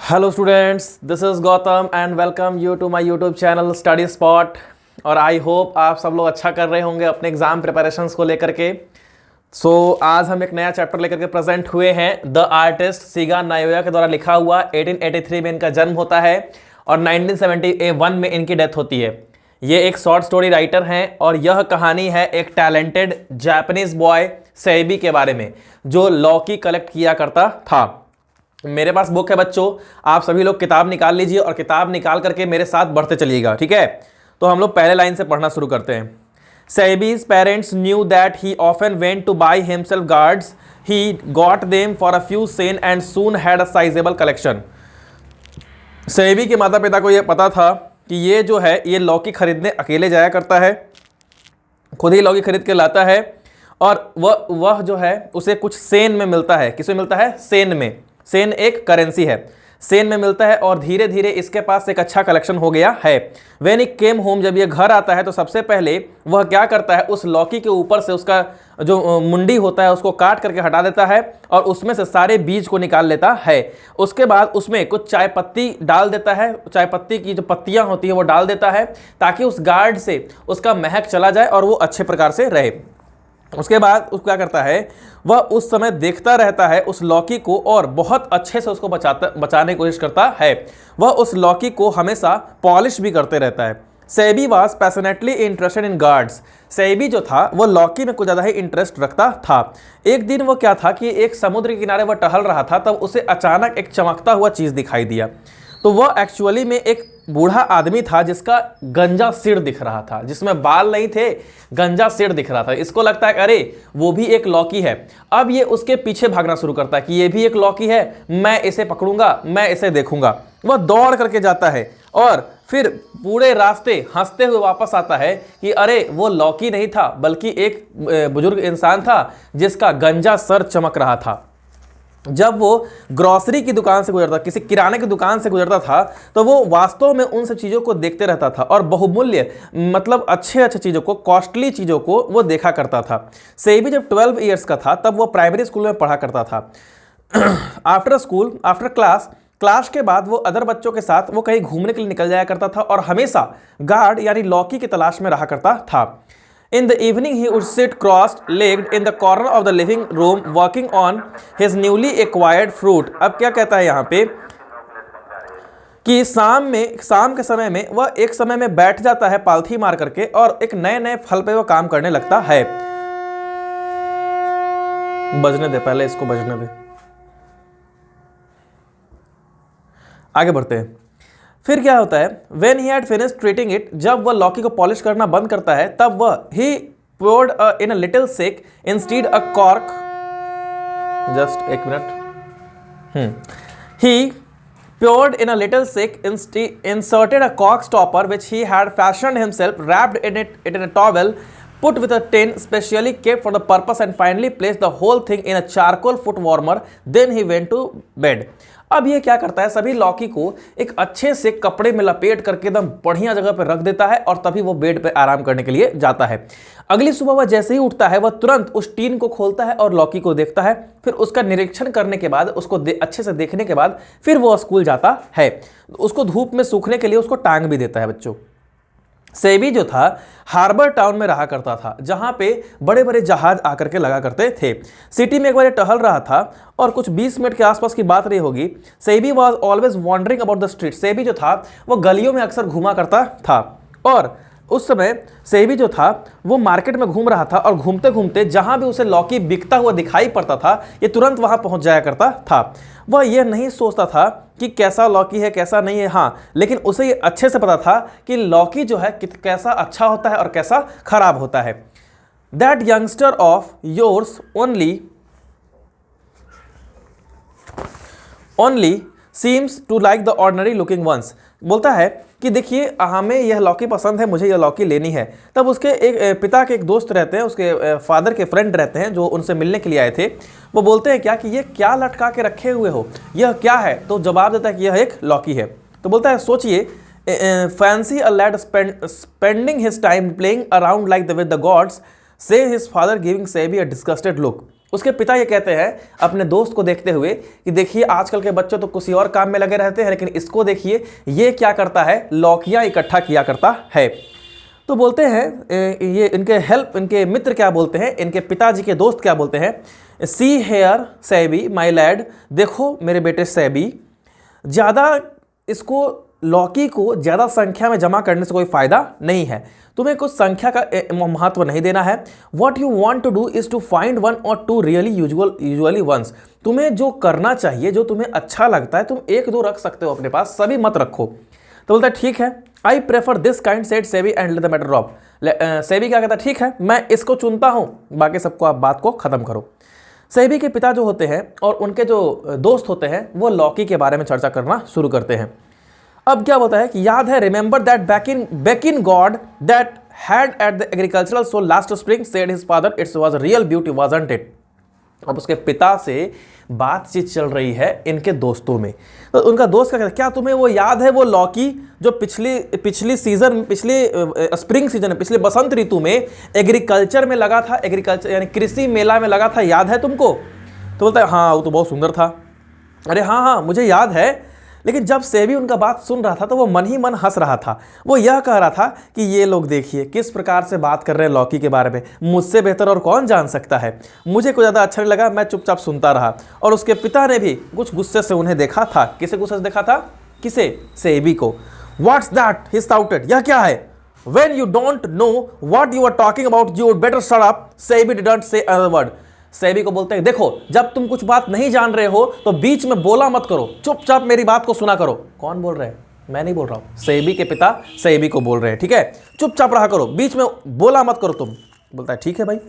Hello students, this is Gautam and welcome you to my YouTube channel study spot. और I hope आप सब लोग अच्छा कर रहे होंगे अपने एग्ज़ाम प्रिपरेशंस को लेकर के। आज हम एक नया चैप्टर लेकर के प्रेजेंट हुए हैं। द आर्टिस्ट सिगा नायोया के द्वारा लिखा हुआ। 1883 में इनका जन्म होता है और 1971 में इनकी डेथ होती है। ये एक शॉर्ट स्टोरी राइटर हैं और यह कहानी है एक टैलेंटेड जापानीज बॉय सेबी के बारे में जो लॉकी कलेक्ट किया करता था। मेरे पास बुक है बच्चों, आप सभी लोग किताब निकाल लीजिए और किताब निकाल करके मेरे साथ बढ़ते चलिएगा, ठीक है। तो हम लोग पहले लाइन से पढ़ना शुरू करते हैं। Seby's parents knew that he often went to buy himself gourds, he got them for a few cents and soon had a sizeable collection. Seby के माता पिता को यह पता था कि ये जो है ये लौकी खरीदने अकेले जाया करता है, खुद ही लौकी खरीद के लाता है और वह जो है उसे कुछ सेन में मिलता है। किसमें मिलता है? सेन में। सेन एक करेंसी है, सेन में मिलता है और धीरे धीरे इसके पास एक अच्छा कलेक्शन हो गया है। व्हेन ही केम होम, जब ये घर आता है तो सबसे पहले वह क्या करता है, उस लौकी के ऊपर से उसका जो मुंडी होता है उसको काट करके हटा देता है और उसमें से सारे बीज को निकाल लेता है। उसके बाद उसमें कुछ चाय पत्ती डाल देता है, चाय पत्ती की जो पत्तियां होती है वो डाल देता है ताकि उस गार्ड से उसका महक चला जाए और वो अच्छे प्रकार से रहे। उसके बाद क्या करता है, वह उस समय देखता रहता है उस लौकी को और बहुत अच्छे से उसको बचाने की कोशिश करता है। वह उस लौकी को हमेशा पॉलिश भी करते रहता है। SEBI was passionately interested in guards. SEBI जो था वो लौकी में कुछ ज़्यादा ही इंटरेस्ट रखता था। एक दिन वो क्या था कि एक समुद्र के किनारे वह टहल रहा था, तब उसे अचानक एक चमकता हुआ चीज़ दिखाई दिया। तो वह एक्चुअली में एक बूढ़ा आदमी था जिसका गंजा सिर दिख रहा था, जिसमें बाल नहीं थे, गंजा सिर दिख रहा था। इसको लगता है अरे वो भी एक लौकी है। अब ये उसके पीछे भागना शुरू करता है कि ये भी एक लौकी है, मैं इसे पकड़ूंगा, मैं इसे देखूंगा। वह दौड़ करके जाता है और फिर पूरे रास्ते हंसते हुए वापस आता है कि अरे वो लौकी नहीं था बल्कि एक बुजुर्ग इंसान था जिसका गंजा सर चमक रहा था। जब वो ग्रॉसरी की दुकान से गुजरता, किसी किराने की दुकान से गुजरता था, तो वो वास्तव में उन सब चीज़ों को देखते रहता था और बहुमूल्य मतलब अच्छे अच्छे चीज़ों को, कॉस्टली चीज़ों को वो देखा करता था। सेबी जब 12 ईयर्स का था तब वो प्राइमरी स्कूल में पढ़ा करता था। आफ्टर क्लास के बाद वो अदर बच्चों के साथ वो कहीं घूमने के लिए निकल जाया करता था और हमेशा गार्ड यानी लौकी की तलाश में रहा करता था। In the evening, he would sit cross-legged in the corner of the living room, working on his newly acquired fruit. अब क्या कहता है यहाँ पे कि शाम के समय में वह एक समय में बैठ जाता है पालथी मार करके और एक नए नए फल पे वह काम करने लगता है। बजने दे, पहले इसको बजने दे, आगे बढ़ते हैं। फिर क्या होता है, When he had finished treating it, जब वह लौकी को पॉलिश करना बंद करता है तब वह he poured in a little sick instead a cork, just एक minute, he poured in a little sick inserted a cork stopper which he had fashioned himself, wrapped in it in a towel, put with a tin specially kept for the purpose and finally placed the whole thing in a charcoal foot warmer. Then he went to bed. अब ये क्या करता है, सभी लौकी को एक अच्छे से कपड़े में लपेट करके एकदम बढ़िया जगह पर रख देता है और तभी वो बेड पे आराम करने के लिए जाता है। अगली सुबह वह जैसे ही उठता है वह तुरंत उस टीन को खोलता है और लौकी को देखता है। फिर उसका निरीक्षण करने के बाद, उसको अच्छे से देखने के बाद फिर वो स्कूल जाता है। उसको धूप में सूखने के लिए उसको टांग भी देता है बच्चों। सेबी जो था हार्बर टाउन में रहा करता था जहां पे बड़े बड़े जहाज आकर के लगा करते थे। सिटी में एक बार टहल रहा था और कुछ 20 मिनट के आसपास की बात रही होगी। Sebi was always wandering about the street. Sebi जो था वो गलियों में अक्सर घूमा करता था और उस समय सेबी जो था वो मार्केट में घूम रहा था और घूमते घूमते जहां भी उसे लौकी बिकता हुआ दिखाई पड़ता था ये तुरंत वहां पहुंच जाया करता था। वह यह नहीं सोचता था कि कैसा लौकी है कैसा नहीं है, हाँ, लेकिन उसे ये अच्छे से पता था कि लौकी जो है कैसा अच्छा होता है और कैसा खराब होता है। That youngster of yours only seems to like the ordinary looking ones. बोलता है कि देखिए हमें यह लौकी पसंद है, मुझे यह लौकी लेनी है। तब उसके एक पिता के एक दोस्त रहते हैं, उसके फादर के फ्रेंड रहते हैं जो उनसे मिलने के लिए आए थे। वो बोलते हैं क्या कि ये क्या लटका के रखे हुए हो, यह क्या है? तो जवाब देता है कि यह एक लौकी है। तो बोलता है सोचिए, fancy a lad spending his time playing around like with the gods, say his father giving Sebi a disgusted look. उसके पिता ये कहते हैं अपने दोस्त को देखते हुए कि देखिए आजकल के बच्चे तो किसी और काम में लगे रहते हैं, लेकिन इसको देखिए ये क्या करता है, लौकियां इकट्ठा किया करता है। तो बोलते हैं ये इनके मित्र क्या बोलते हैं, इनके पिताजी के दोस्त क्या बोलते हैं, see here SEBI my lead, देखो मेरे बेटे सैबी, ज़्यादा इसको लौकी को ज़्यादा संख्या में जमा करने से कोई फ़ायदा नहीं है, तुम्हें कुछ संख्या का महत्व नहीं देना है। What you want to do is to find one or two really usually ones, तुम्हें जो करना चाहिए, जो तुम्हें अच्छा लगता है, तुम एक दो रख सकते हो अपने पास, सभी मत रखो। तो बोलता है ठीक है, I prefer this kind said SEBI and let the matter drop. SEBI क्या कहता है, ठीक है मैं इसको चुनता हूँ, बाकी सबको आप बात को ख़त्म करो। सेबी के पिता जो होते हैं और उनके जो दोस्त होते हैं वो लौकी के बारे में चर्चा करना शुरू करते हैं। अब क्या होता है कि याद है, remember that back in God that had at the agricultural so last spring said his father it's was real beauty wasn't it. अब उसके पिता से बातचीत चल रही है इनके दोस्तों में, तो उनका दोस्त क्या कहता है, क्या तुम्हें वो याद है वो लौकी जो पिछली स्प्रिंग सीजन पिछले बसंत ऋतु में एग्रीकल्चर में लगा था, एग्रीकल्चर यानी कृषि मेला में लगा था, याद है तुमको? तो बोलता है हाँ वो तो बहुत सुंदर था। अरे हाँ हाँ मुझे याद है, लेकिन जब सेबी उनका बात सुन रहा था तो वो मन ही मन हंस रहा था। वो यह कह रहा था कि ये लोग देखिए किस प्रकार से बात कर रहे हैं लौकी के बारे में, मुझसे बेहतर और कौन जान सकता है। मुझे कोई ज़्यादा अच्छा नहीं लगा, मैं चुपचाप सुनता रहा। और उसके पिता ने भी कुछ गुस्से से उन्हें देखा था। किसे गुस्से से देखा था? किसे? सेबी को। व्हाट्स दैट ही शाउटेड, यह क्या है? When you don't know what you are talking about, you would better shut up. SEBI didn't say another word. SEBI को बोलते हैं देखो जब तुम कुछ बात नहीं जान रहे हो तो बीच में बोला मत करो, चुपचाप मेरी बात को सुना करो। कौन बोल रहे हैं? मैं नहीं बोल रहा हूं, सेबी के पिता सेबी को बोल रहे हैं, ठीक है? चुपचाप रहा करो, बीच में बोला मत करो तुम। बोलता है ठीक है भाई।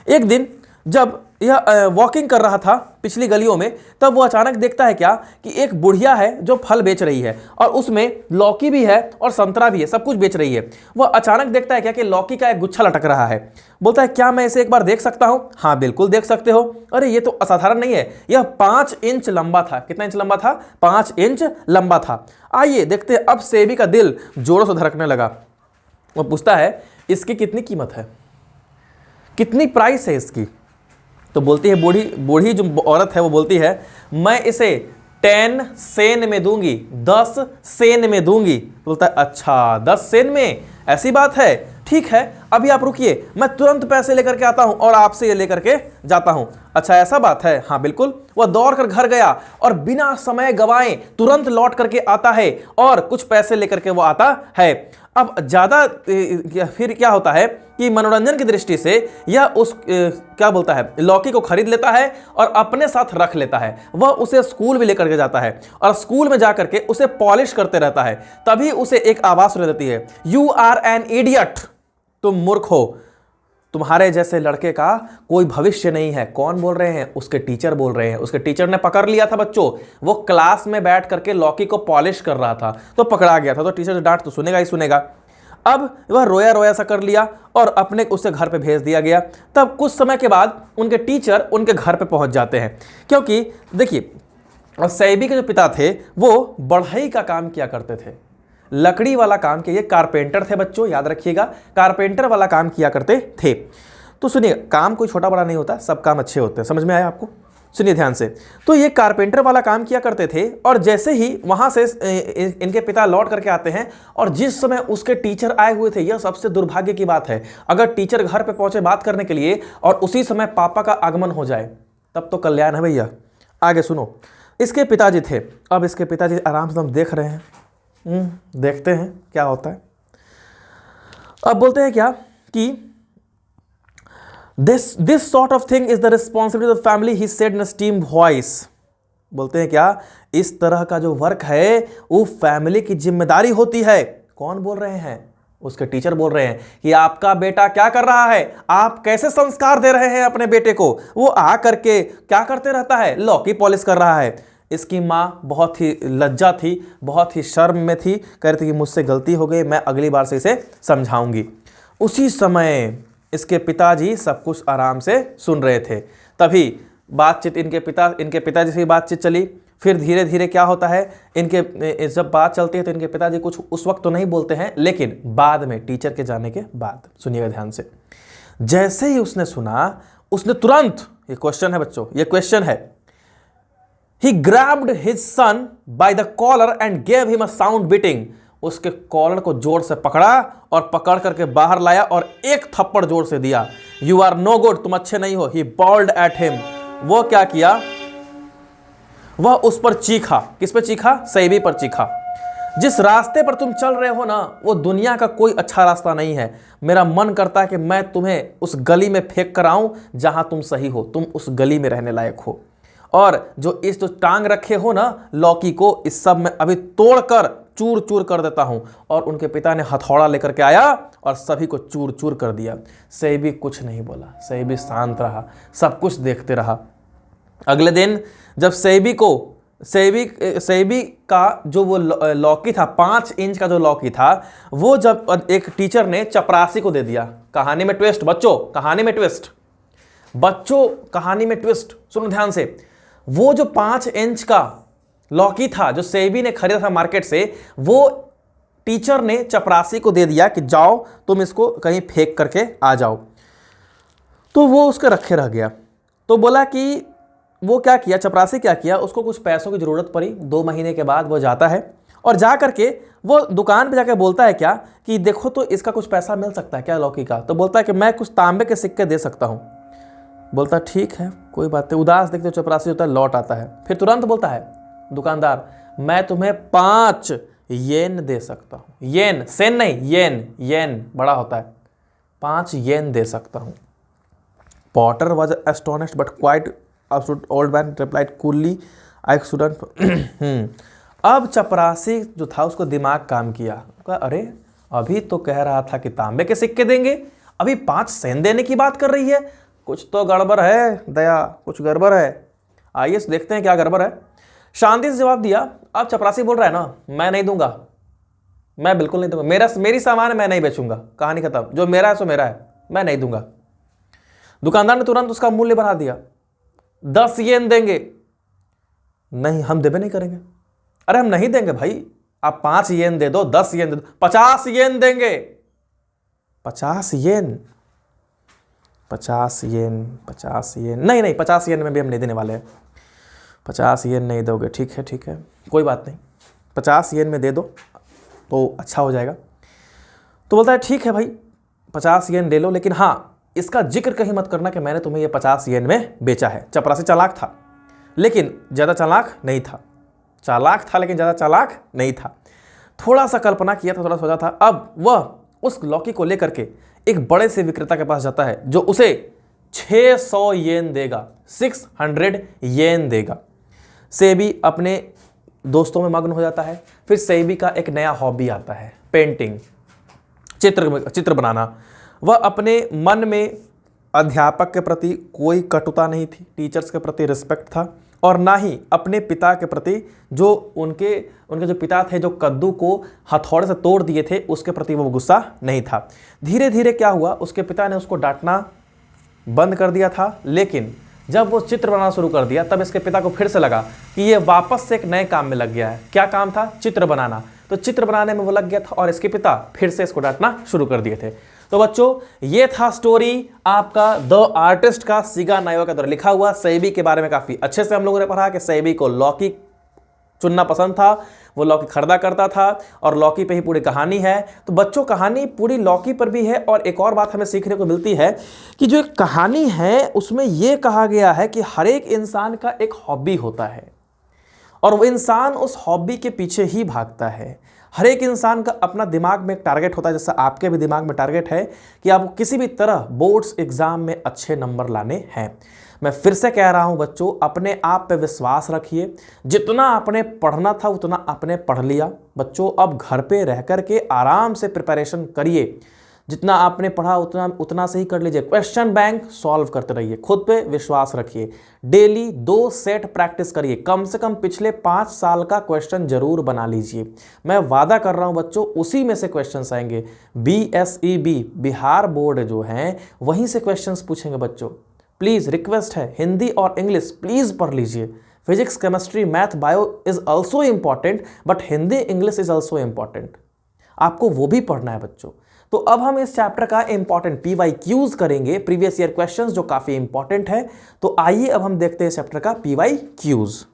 एक दिन जब यह वॉकिंग कर रहा था पिछली गलियों में, तब वो अचानक देखता है क्या कि एक बुढ़िया है जो फल बेच रही है और उसमें लौकी भी है और संतरा भी है, सब कुछ बेच रही है। वह अचानक देखता है क्या कि लौकी का एक गुच्छा लटक रहा है। बोलता है क्या मैं इसे एक बार देख सकता हूँ? हाँ बिल्कुल देख सकते हो। अरे ये तो असाधारण नहीं है, यह 5 इंच लंबा था। कितना इंच लंबा था? 5 इंच लंबा था। आइए देखते हैं। अब सेबी का दिल जोरों से धड़कने लगा। वो पूछता है इसकी कितनी कीमत है, कितनी प्राइस है इसकी? तो बोलती है बूढ़ी जो औरत है वो बोलती है मैं इसे 10 सेन में दूंगी, 10 सेन में दूंगी। बोलता है अच्छा 10 सेन में, ऐसी बात है, ठीक है अभी आप रुकिए, मैं तुरंत पैसे लेकर के आता हूं और आपसे ये लेकर के जाता हूं। अच्छा ऐसा बात है? हाँ बिल्कुल। वह दौड़कर घर गया और बिना समय गवाए तुरंत लौट करके आता है और कुछ पैसे लेकर के वो आता है। अब ज़्यादा फिर क्या होता है कि मनोरंजन की दृष्टि से यह उस क्या बोलता है लौकी को खरीद लेता है और अपने साथ रख लेता है। वह उसे स्कूल भी लेकर के जाता है और स्कूल में जाकर के उसे पॉलिश करते रहता है। तभी उसे एक आवाज़ सुनाई देती है, यू आर एन इडियट, तुम मूर्ख हो, तुम्हारे जैसे लड़के का कोई भविष्य नहीं है। कौन बोल रहे हैं? उसके टीचर बोल रहे हैं। उसके टीचर ने पकड़ लिया था बच्चों, वो क्लास में बैठ करके लौकी को पॉलिश कर रहा था तो पकड़ा गया था। तो टीचर डांट तो सुनेगा ही सुनेगा। अब वह रोया रोया सा कर लिया और अपने उसे घर पे भेज दिया गया। तब कुछ समय के बाद उनके टीचर उनके घर पे पहुंच जाते हैं, क्योंकि देखिए सेबी के जो पिता थे वो बढ़ई का काम किया करते थे, लकड़ी वाला काम किया। ये कारपेंटर थे बच्चों, याद रखिएगा, कारपेंटर वाला काम किया करते थे। तो सुनिए, काम कोई छोटा बड़ा नहीं होता, सब काम अच्छे होते हैं। समझ में आया आपको? सुनिए ध्यान से। तो ये कारपेंटर वाला काम किया करते थे और जैसे ही वहाँ से इनके पिता लौट करके आते हैं और जिस समय उसके टीचर आए हुए थे, यह सबसे दुर्भाग्य की बात है। अगर टीचर घर पे पहुँचे बात करने के लिए और उसी समय पापा का आगमन हो जाए तब तो कल्याण है भैया। आगे सुनो, इसके पिताजी थे। अब इसके पिताजी आराम से हम देख रहे हैं, देखते हैं क्या होता है। अब बोलते हैं क्या कि This sort of thing is the responsibility of the family, he said in a steam voice. बोलते हैं क्या, इस तरह का जो वर्क है वो फैमिली की जिम्मेदारी होती है। कौन बोल रहे हैं? उसके टीचर बोल रहे हैं कि आपका बेटा क्या कर रहा है, आप कैसे संस्कार दे रहे हैं अपने बेटे को। वो आ करके क्या करते रहता है, लौकी पॉलिश कर रहा है। इसकी माँ बहुत ही लज्जा थी, बहुत ही शर्म में थी, कह रही थी कि मुझसे गलती हो गई, मैं अगली बार से इसे समझाऊंगी। उसी समय इसके पिताजी सब कुछ आराम से सुन रहे थे। तभी बातचीत इनके पिताजी से बातचीत चली। फिर धीरे धीरे क्या होता है, इनके जब बात चलती है तो इनके पिताजी कुछ उस वक्त तो नहीं बोलते हैं, लेकिन बाद में टीचर के जाने के बाद, सुनिएगा ध्यान से, जैसे ही उसने सुना उसने तुरंत ये क्वेश्चन है बच्चों, ये क्वेश्चन है। He grabbed his son by the collar and gave him a sound beating. उसके कॉलर को जोर से पकड़ा और पकड़ करके बाहर लाया और एक थप्पड़ जोर से दिया। You are no good, तुम अच्छे नहीं हो। He bawled at him. वो क्या किया? वह उस पर चीखा। किस पे चीखा? सैयबी पर चीखा। जिस रास्ते पर तुम चल रहे हो ना, वो दुनिया का कोई अच्छा रास्ता नहीं है। मेरा मन करता है कि मैं तुम्हें उस गली में फेंक कर आऊं जहां तुम सही हो, तुम उस गली में रहने लायक हो। और जो टांग रखे हो ना लौकी को, इस सब में अभी तोड़कर चूर चूर कर देता हूं। और उनके पिता ने हथौड़ा लेकर के आया और सभी को चूर चूर कर दिया। सैयबी कुछ नहीं बोला, सैयबी शांत रहा, सब कुछ देखते रहा। अगले दिन जब सैयबी का जो वो लौकी था, 5 इंच का जो लौकी था, वो जब एक टीचर ने चपरासी को दे दिया। कहानी में ट्विस्ट बच्चों, कहानी में ट्विस्ट बच्चों, कहानी में ट्विस्ट सुनो ध्यान से। वो जो 5 इंच का लौकी था जो सैयबी ने खरीदा था मार्केट से, वो टीचर ने चपरासी को दे दिया कि जाओ तुम इसको कहीं फेंक करके आ जाओ। तो वो उसके रखे रह गया। तो बोला कि वो क्या किया, चपरासी क्या किया, उसको कुछ पैसों की ज़रूरत पड़ी। 2 महीने के बाद वो जाता है और जा करके वो दुकान पे जाकर बोलता है क्या कि देखो तो इसका कुछ पैसा मिल सकता है क्या लौकी का। तो बोलता है कि मैं कुछ तांबे के सिक्के दे सकता हूँ। बोलता ठीक है कोई बात नहीं। उदास देखते चपरासी होता है, लौट आता है। फिर तुरंत बोलता है दुकानदार, मैं तुम्हें 5 येन दे सकता हूँ। येन, सेन नहीं, येन, येन बड़ा होता है। 5 येन दे सकता हूँ। Potter was astonished but quite old man replied coolly, I shouldn't. अब चपरासी जो था उसको दिमाग काम किया। कहा अरे अभी तो कह रहा था कि तांबे के सिक्के देंगे, अभी 5 सेन देने की बात कर रही है। कुछ तो गड़बड़ है दया, कुछ गड़बड़ है। आइए देखते हैं क्या गड़बड़ है। शांति से जवाब दिया। अब चपरासी बोल रहा है ना, मैं नहीं दूंगा, मैं बिल्कुल नहीं दूंगा, मेरी सामान है, मैं नहीं बेचूंगा, कहानी खत्म, जो मेरा है सो मेरा है, मैं नहीं दूंगा। दुकानदार ने तुरंत उसका मूल्य बढ़ा दिया। 10 येन देंगे। नहीं, हम देवे नहीं करेंगे। अरे हम नहीं देंगे भाई, आप 5 येन दे दो, 10 येन दे दो, 50 येन देंगे। 50 येन, 50 येन, 50 येन नहीं, 50 येन में भी हम नहीं देने वाले हैं। 50 येन नहीं दोगे, ठीक है ठीक है कोई बात नहीं, 50 येन में दे दो तो अच्छा हो जाएगा। तो बोलता है ठीक है भाई 50 येन ले लो, लेकिन हाँ इसका जिक्र कहीं मत करना कि मैंने तुम्हें ये 50 येन में बेचा है। चपरासी चालाक था लेकिन ज़्यादा चालाक नहीं था। चालाक था लेकिन ज़्यादा चालाक नहीं था। थोड़ा सा कल्पना किया था, थोड़ा सोचा था। अब वह उस लौकी को लेकर के एक बड़े से विक्रेता के पास जाता है जो उसे 600 येन देगा, 600 येन देगा। सैयबी अपने दोस्तों में मग्न हो जाता है। फिर सैयबी का एक नया हॉबी आता है, पेंटिंग, चित्र बनाना। वह अपने मन में अध्यापक के प्रति कोई कटुता नहीं थी, टीचर्स के प्रति रिस्पेक्ट था, और ना ही अपने पिता के प्रति जो उनके जो पिता थे जो कद्दू को हथौड़े से तोड़ दिए थे उसके प्रति वो गुस्सा नहीं था। धीरे धीरे क्या हुआ, उसके पिता ने उसको डांटना बंद कर दिया था। लेकिन जब वो चित्र बनाना शुरू कर दिया तब इसके पिता को फिर से लगा कि ये वापस से एक नए काम में लग गया है। क्या काम था? चित्र बनाना। तो चित्र बनाने में वो लग गया था और इसके पिता फिर से इसको डांटना शुरू कर दिए थे। तो बच्चों ये था स्टोरी आपका द आर्टिस्ट का सिगा नायोका के द्वारा लिखा हुआ। सैयबी के बारे में काफी अच्छे से हम लोगों ने पढ़ा कि सैयबी को लौकी चुनना पसंद था, वो लौकी खरीदा करता था और लौकी पे ही पूरी कहानी है। तो बच्चों कहानी पूरी लौकी पर भी है। और एक और बात हमें सीखने को मिलती है कि जो एक कहानी है उसमें ये कहा गया है कि हर एक इंसान का एक हॉबी होता है और वो इंसान उस हॉबी के पीछे ही भागता है। हर एक इंसान का अपना दिमाग में एक टारगेट होता है, जैसा आपके भी दिमाग में टारगेट है कि आपको किसी भी तरह बोर्ड्स एग्जाम में अच्छे नंबर लाने हैं। मैं फिर से कह रहा हूं बच्चों, अपने आप पे विश्वास रखिए। जितना आपने पढ़ना था उतना आपने पढ़ लिया। बच्चों अब घर पे रह कर के आराम से प्रिपरेशन करिए। जितना आपने पढ़ा उतना से ही कर लीजिए। क्वेश्चन बैंक सॉल्व करते रहिए, खुद पे विश्वास रखिए। डेली 2 सेट प्रैक्टिस करिए, कम से कम पिछले 5 साल का क्वेश्चन जरूर बना लीजिए। मैं वादा कर रहा हूं बच्चों उसी में से क्वेश्चंस आएंगे। BSEB बिहार बोर्ड जो हैं वहीं से क्वेश्चंस पूछेंगे बच्चों। प्लीज़ रिक्वेस्ट है, हिंदी और इंग्लिश प्लीज़ पढ़ लीजिए। Physics, chemistry, math, bio is also important but Hindi English is also important. आपको वो भी पढ़ना है बच्चों। तो अब हम इस चैप्टर का इंपॉर्टेंट PYQs करेंगे, प्रीवियस ईयर क्वेश्चंस, जो काफी इंपॉर्टेंट है। तो आइए अब हम देखते हैं चैप्टर का PYQs।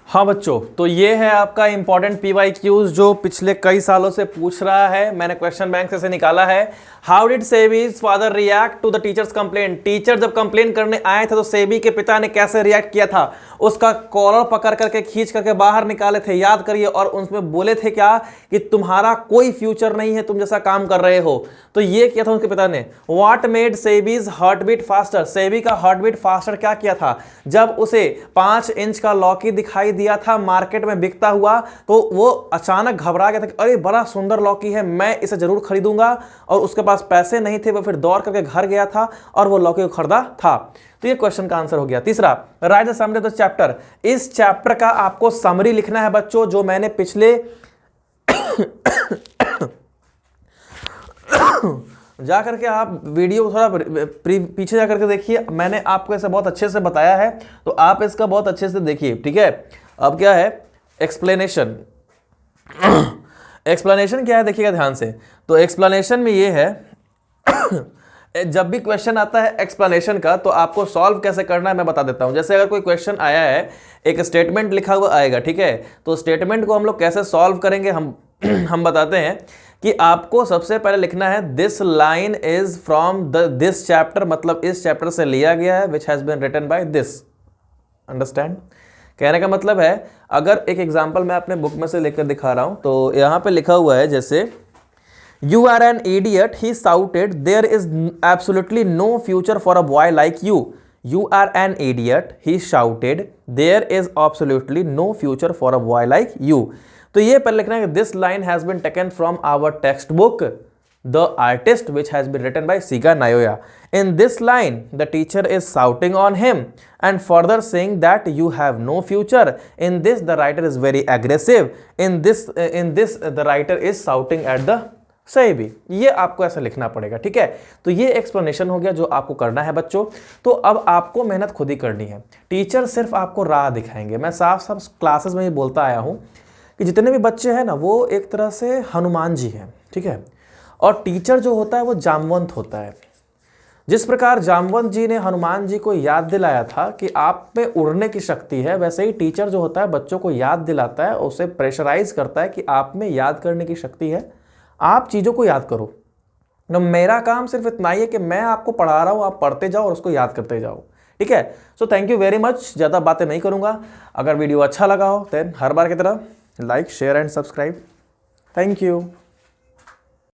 हाँ बच्चों, तो ये है आपका इंपॉर्टेंट PYQs जो पिछले कई सालों से पूछ रहा है, मैंने क्वेश्चन बैंक से निकाला है। How did Seby's father react to the teacher's complaint? Teacher जब कंप्लेन करने आए थे तो सेबी के पिता ने कैसे रिएक्ट किया था? उसका कॉलर पकड़ करके खींच करके बाहर निकाले थे, याद करिए, और उसमें बोले थे क्या कि तुम्हारा कोई फ्यूचर नहीं है, तुम जैसा काम कर रहे हो। तो ये किया था उनके पिता ने। What made Seby's heart beat faster? Seby का हार्ट बीट फास्टर क्या किया था? जब उसे 5 इंच का लॉकी दिखाई दिया था मार्केट में बिकता हुआ, तो वो अचानक घबरा गया था कि अरे बड़ा सुंदर लॉकी है, मैं इसे जरूर खरीदूंगा, और उसके पास पैसे नहीं थे, वो फिर दौड़ करके घर गया था और वो लॉकी को खरीदा था। तो ये क्वेश्चन का आंसर हो गया। तीसरा, right the summary of the chapter. इस चैप्टर का आपको समरी लिखना है बच्चों, जो मैंने पिछले जाकर के आप वीडियो थोड़ा पीछे जाकर के देखिए, मैंने आपको ऐसे बहुत अच्छे से बताया है, तो आप इसका बहुत अच्छे से देखिए, ठीक है। अब क्या है एक्सप्लेनेशन? एक्सप्लेनेशन क्या है देखिएगा ध्यान से। तो एक्सप्लेनेशन में ये है जब भी क्वेश्चन आता है एक्सप्लेनेशन का, तो आपको सॉल्व कैसे करना है मैं बता देता हूं। जैसे अगर कोई क्वेश्चन आया है, एक स्टेटमेंट लिखा हुआ आएगा, ठीक है, तो स्टेटमेंट को हम लोग कैसे सॉल्व करेंगे हम बताते हैं कि आपको सबसे पहले लिखना है this line is from this chapter, मतलब इस चैप्टर से लिया गया है, which has been written by this. Understand? कहने का मतलब है, अगर एक एग्जांपल मैं अपने बुक में से लेकर दिखा रहा हूं, तो यहां पे लिखा हुआ है जैसे You are an idiot, he shouted. There is absolutely no future for a boy like you. You are an idiot, he shouted. There is absolutely no future for a boy like you. तो ये पहले लिखना है कि this line has been taken from our textbook, The Artist, which has been written by Siga Nayoya. In this line, the teacher is shouting on him and further saying that you have no future. In this, the writer is very aggressive. In this, the writer is shouting at the सही भी, ये आपको ऐसा लिखना पड़ेगा, ठीक है। तो ये एक्सप्लेनेशन हो गया जो आपको करना है बच्चों। तो अब आपको मेहनत खुद ही करनी है, टीचर सिर्फ आपको राह दिखाएंगे। मैं साफ साफ क्लासेस में ही बोलता आया हूँ कि जितने भी बच्चे हैं ना, वो एक तरह से हनुमान जी हैं, ठीक है, और टीचर जो होता है वो जामवंत होता है। जिस प्रकार जामवंत जी ने हनुमान जी को याद दिलाया था कि आप में उड़ने की शक्ति है, वैसे ही टीचर जो होता है बच्चों को याद दिलाता है, उसे प्रेशराइज करता है कि आप में याद करने की शक्ति है, आप चीज़ों को याद करो ना। मेरा काम सिर्फ इतना ही है कि मैं आपको पढ़ा रहा हूँ, आप पढ़ते जाओ और उसको याद करते जाओ, ठीक है। So thank you very much, ज़्यादा बातें नहीं करूँगा। अगर वीडियो अच्छा लगा हो देन हर बार की तरह like, share and subscribe. Thank you.